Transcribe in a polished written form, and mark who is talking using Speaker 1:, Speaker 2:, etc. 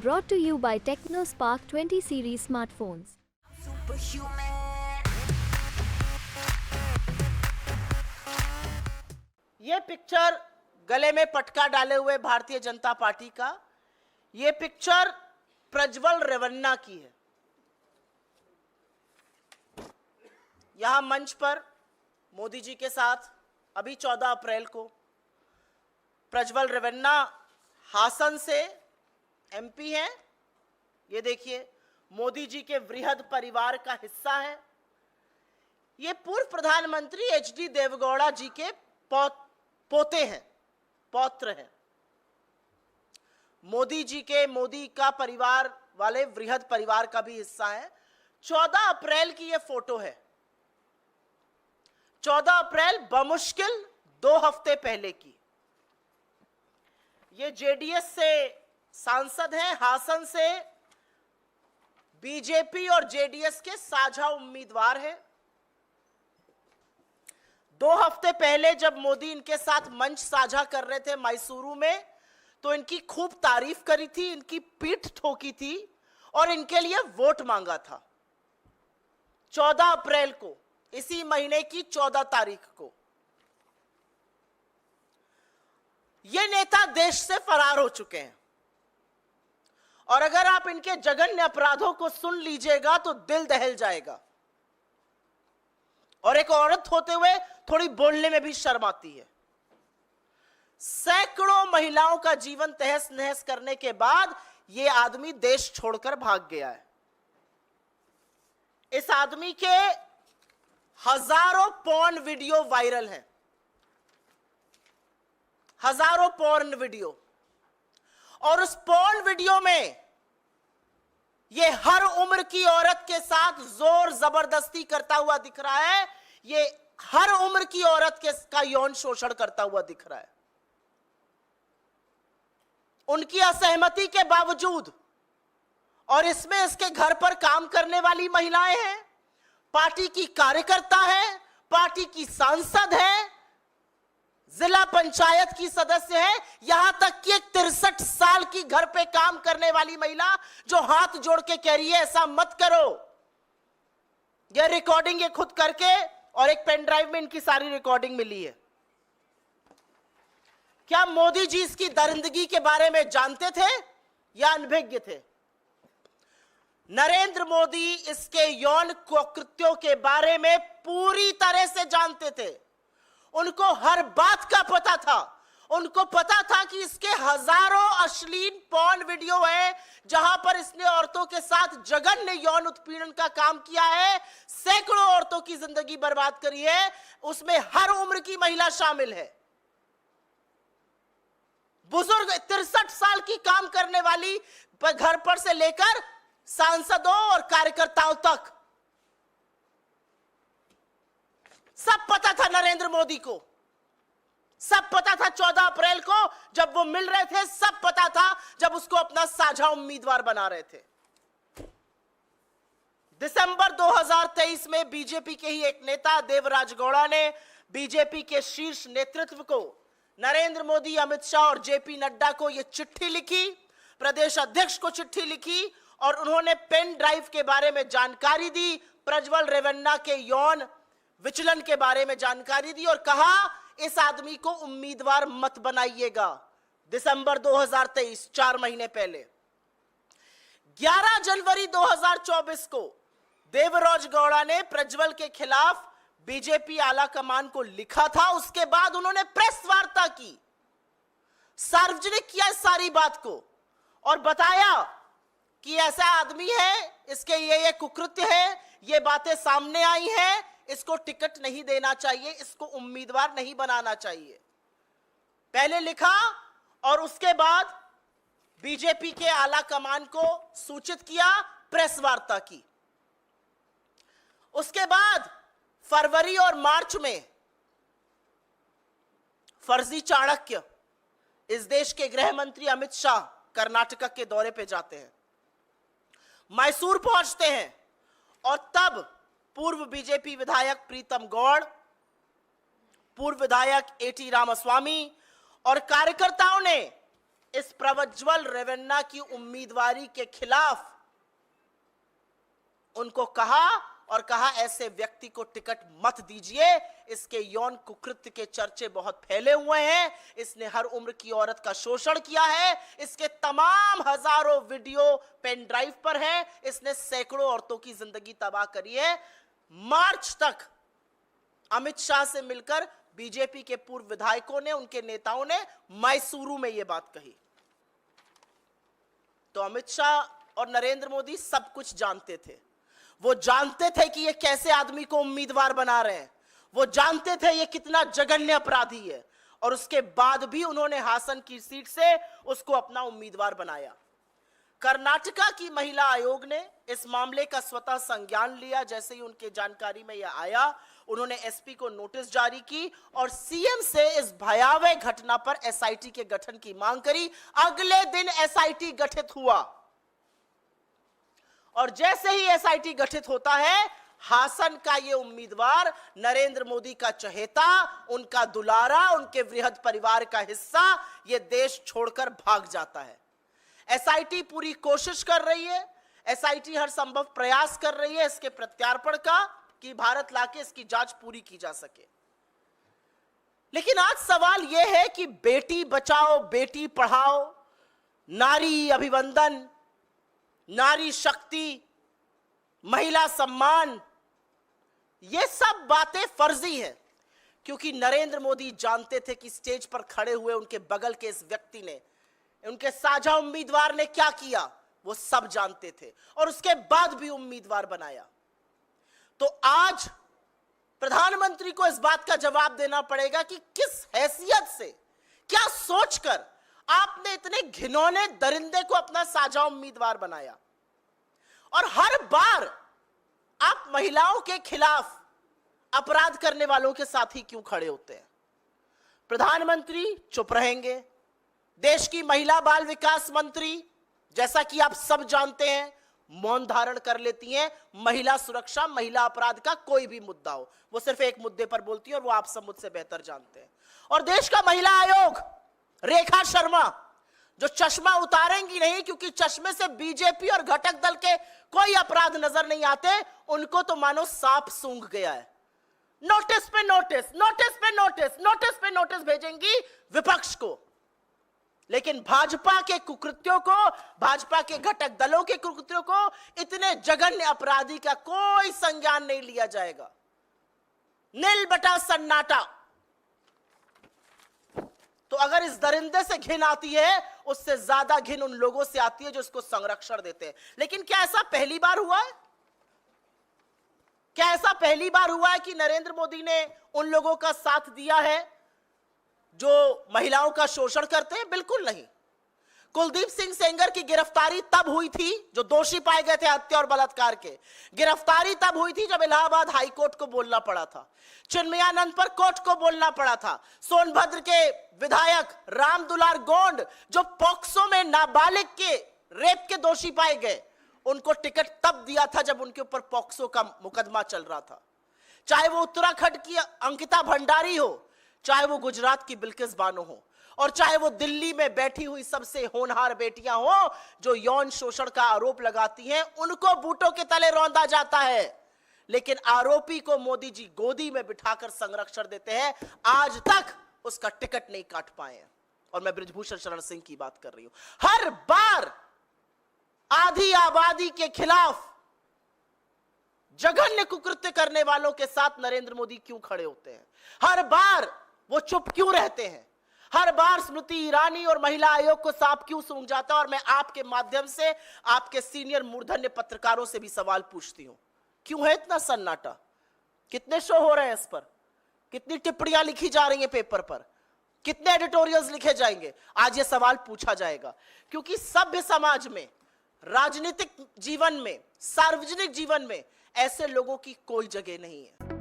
Speaker 1: Brought to you by TechnoSpark 20 series smartphones.
Speaker 2: ये picture गले में पटका डाले हुए भारतीय जनता पार्टी का, ये पिक्चर प्रज्वल रेवन्ना की है। यहां मंच पर मोदी जी के साथ अभी 14 अप्रैल को प्रज्वल रेवन्ना हासन से एमपी हैं। ये देखिए, मोदी जी के वृहद परिवार का हिस्सा है। ये पूर्व प्रधानमंत्री एचडी देवगौड़ा जी के पोते हैं, पौत्र हैं। मोदी का परिवार वाले वृहद परिवार का भी हिस्सा है। 14 अप्रैल की ये फोटो है। 14 अप्रैल बमुश्किल 2 हफ्ते पहले की। ये जेडीएस से सांसद हैं, हासन से बीजेपी और जेडीएस के साझा उम्मीदवार हैं। 2 हफ्ते पहले जब मोदी इनके साथ मंच साझा कर रहे थे मैसूरू में, तो इनकी खूब तारीफ करी थी, इनकी पीठ ठोकी थी और इनके लिए वोट मांगा था। 14 अप्रैल को, इसी महीने की 14 तारीख को ये नेता देश से फरार हो चुके हैं। और अगर आप इनके जघन्य अपराधों को सुन लीजिएगा तो दिल दहल जाएगा। और एक औरत होते हुए थोड़ी बोलने में भी शर्म आती है। सैकड़ों महिलाओं का जीवन तहस नहस करने के बाद यह आदमी देश छोड़कर भाग गया है। इस आदमी के हजारों पॉर्न वीडियो वायरल हैं, हजारों पॉर्न वीडियो। और उस पॉर्न वीडियो में ये हर उम्र की औरत के साथ जोर जबरदस्ती करता हुआ दिख रहा है। ये हर उम्र की औरत का यौन शोषण करता हुआ दिख रहा है। उनकी असहमति के बावजूद। और इसमें इसके घर पर काम करने वाली महिलाएं हैं, पार्टी की कार्यकर्ता है, पार्टी की सांसद है, जिला पंचायत की सदस्य है, यहां तक कि एक 63 साल की घर पे काम करने वाली महिला जो हाथ जोड़ के कह रही है ऐसा मत करो। यह रिकॉर्डिंग ये खुद करके, और एक पेन ड्राइव में इनकी सारी रिकॉर्डिंग मिली है। क्या मोदी जी इसकी दरिंदगी के बारे में जानते थे या अनभिज्ञ थे? नरेंद्र मोदी इसके यौन कृत्यों के बारे में पूरी तरह से जानते थे। उनको हर बात का पता था। उनको पता था कि इसके हजारों अश्लील पॉर्न वीडियो है जहां पर इसने औरतों के साथ जघन्य यौन उत्पीड़न का काम किया है, सैकड़ों औरतों की जिंदगी बर्बाद करी है। उसमें हर उम्र की महिला शामिल है। बुजुर्ग 63 साल की काम करने वाली घर पर से लेकर सांसदों और कार्यकर्ताओं तक सब पता था नरेंद्र मोदी को। सब पता था 14 अप्रैल को जब वो मिल रहे थे, सब पता था जब उसको अपना साझा उम्मीदवार बना रहे थे। दिसंबर 2023 में बीजेपी के ही एक नेता देवराज गौड़ा ने बीजेपी के शीर्ष नेतृत्व को, नरेंद्र मोदी, अमित शाह और जेपी नड्डा को यह चिट्ठी लिखी, प्रदेश अध्यक्ष को चिट्ठी लिखी और उन्होंने पेन ड्राइव के बारे में जानकारी दी, प्रज्वल रेवन्ना के यौन विचलन के बारे में जानकारी दी और कहा इस आदमी को उम्मीदवार मत बनाइएगा। दिसंबर 2023, 4 महीने पहले। 11 जनवरी 2024 को देवराज गौड़ा ने प्रज्वल के खिलाफ बीजेपी आला कमान को लिखा था। उसके बाद उन्होंने प्रेस वार्ता की, सार्वजनिक किया इस सारी बात को और बताया कि ऐसा आदमी है, इसके ये कुकृत्य है, ये बातें सामने आई हैं, इसको टिकट नहीं देना चाहिए, इसको उम्मीदवार नहीं बनाना चाहिए। पहले लिखा और उसके बाद बीजेपी के आला कमान को सूचित किया, प्रेस वार्ता की। उसके बाद फरवरी और मार्च में फर्जी चाणक्य, इस देश के गृह मंत्री अमित शाह कर्नाटक के दौरे पे जाते हैं, मैसूर पहुंचते हैं और तब पूर्व बीजेपी विधायक प्रीतम गौड़, पूर्व विधायक एटी रामास्वामी और कार्यकर्ताओं ने इस प्रज्वल रेवन्ना की उम्मीदवारी के खिलाफ उनको कहा ऐसे व्यक्ति को टिकट मत दीजिए। इसके यौन कुकृत्य के चर्चे बहुत फैले हुए हैं। इसने हर उम्र की औरत का शोषण किया है। इसके तमाम हजारों वीडियो पेन ड्राइव पर है। इसने सैकड़ों औरतों की जिंदगी तबाह करी है। मार्च तक अमित शाह से मिलकर बीजेपी के पूर्व विधायकों ने, उनके नेताओं ने मैसूरू में यह बात कही। तो अमित शाह और नरेंद्र मोदी सब कुछ जानते थे। वो जानते थे कि ये कैसे आदमी को उम्मीदवार बना रहे हैं। वो जानते थे ये कितना जघन्य अपराधी है, और उसके बाद भी उन्होंने हासन की सीट से उसको अपना उम्मीदवार बनाया। कर्नाटका की महिला आयोग ने इस मामले का स्वतः संज्ञान लिया। जैसे ही उनके जानकारी में यह आया, उन्होंने एसपी को नोटिस जारी की और सीएम से इस भयावह घटना पर एसआईटी के गठन की मांग करी। अगले दिन एसआईटी गठित हुआ, और जैसे ही एसआईटी गठित होता है, हासन का ये उम्मीदवार, नरेंद्र मोदी का चहेता, उनका दुलारा, उनके वृहद परिवार का हिस्सा, ये देश छोड़कर भाग जाता है। एसआईटी पूरी कोशिश कर रही है, एसआईटी हर संभव प्रयास कर रही है इसके प्रत्यार्पण का, कि भारत लाके इसकी जांच पूरी की जा सके। लेकिन आज सवाल यह है कि बेटी बचाओ, बेटी पढ़ाओ, नारी अभिवंदन, नारी शक्ति, महिला सम्मान, ये सब बातें फर्जी हैं, क्योंकि नरेंद्र मोदी जानते थे कि स्टेज पर खड़े हुए उनके बगल के इस व्यक्ति ने, उनके साझा उम्मीदवार ने क्या किया, वो सब जानते थे, और उसके बाद भी उम्मीदवार बनाया। तो आज प्रधानमंत्री को इस बात का जवाब देना पड़ेगा कि किस हैसियत से, क्या सोचकर आपने इतने घिनौने दरिंदे को अपना साझा उम्मीदवार बनाया, और हर बार आप महिलाओं के खिलाफ अपराध करने वालों के साथ ही क्यों खड़े होते हैं। प्रधानमंत्री चुप रहेंगे, देश की महिला बाल विकास मंत्री, जैसा कि आप सब जानते हैं, मौन धारण कर लेती हैं। महिला सुरक्षा, महिला अपराध का कोई भी मुद्दा हो, वो सिर्फ एक मुद्दे पर बोलती है, और वो आप सब मुझसे बेहतर जानते हैं। और देश का महिला आयोग, रेखा शर्मा, जो चश्मा उतारेंगी नहीं, क्योंकि चश्मे से बीजेपी और घटक दल के कोई अपराध नजर नहीं आते, उनको तो मानो सांप सूंघ गया है। नोटिस पे नोटिस, नोटिस पे नोटिस, नोटिस पे नोटिस भेजेंगी विपक्ष को, लेकिन भाजपा के कुकृत्यों को, भाजपा के घटक दलों के कुकृत्यों को, इतने जघन्य अपराधी का कोई संज्ञान नहीं लिया जाएगा। नील बटा सन्नाटा। तो अगर इस दरिंदे से घिन आती है, उससे ज्यादा घिन उन लोगों से आती है जो इसको संरक्षण देते हैं। लेकिन क्या ऐसा पहली बार हुआ है? क्या ऐसा पहली बार हुआ है कि नरेंद्र मोदी ने उन लोगों का साथ दिया है जो महिलाओं का शोषण करते हैं? बिल्कुल नहीं। कुलदीप सिंह सेंगर की गिरफ्तारी तब हुई थी, जो दोषी पाए गए थे हत्या और बलात्कार के। गिरफ्तारी तब हुई थी जब इलाहाबाद हाई कोर्ट को बोलना पड़ा था, चिन्मयानंद पर कोर्ट को बोलना पड़ा था। सोनभद्र के विधायक राम दुलार गोंड, जो पॉक्सो में नाबालिग के रेप के दोषी पाए गए, उनको टिकट तब दिया था जब उनके ऊपर पॉक्सो का मुकदमा चल रहा था। चाहे वो उत्तराखंड की अंकिता भंडारी हो, चाहे वो गुजरात की बिल्किस बानो हो, और चाहे वो दिल्ली में बैठी हुई सबसे होनहार बेटियां हो जो यौन शोषण का आरोप लगाती हैं, उनको बूटों के तले रौंदा जाता है। लेकिन आरोपी को मोदी जी गोदी में बिठाकर संरक्षण देते हैं। आज तक उसका टिकट नहीं काट पाए हैं। और मैं बृजभूषण शरण सिंह की बात कर रही हूं। हर बार आधी आबादी के खिलाफ जघन्य कुकृत्य करने वालों के साथ नरेंद्र मोदी क्यों खड़े होते हैं? हर बार वो चुप क्यों रहते हैं? हर बार स्मृति ईरानी और महिला आयोग को सांप क्यों सूंघ जाता है? और मैं आपके माध्यम से आपके सीनियर मूर्धन्य पत्रकारों से भी सवाल पूछती हूं, क्यों है इतना सन्नाटा? कितने शो हो रहे हैं इस पर? कितनी टिप्पणियां लिखी जा रही हैं पेपर पर? कितने एडिटोरियल्स लिखे जाएंगे? आज ये सवाल पूछा जाएगा, क्योंकि सभ्य समाज में, राजनीतिक जीवन में, सार्वजनिक जीवन में ऐसे लोगों की कोई जगह नहीं है।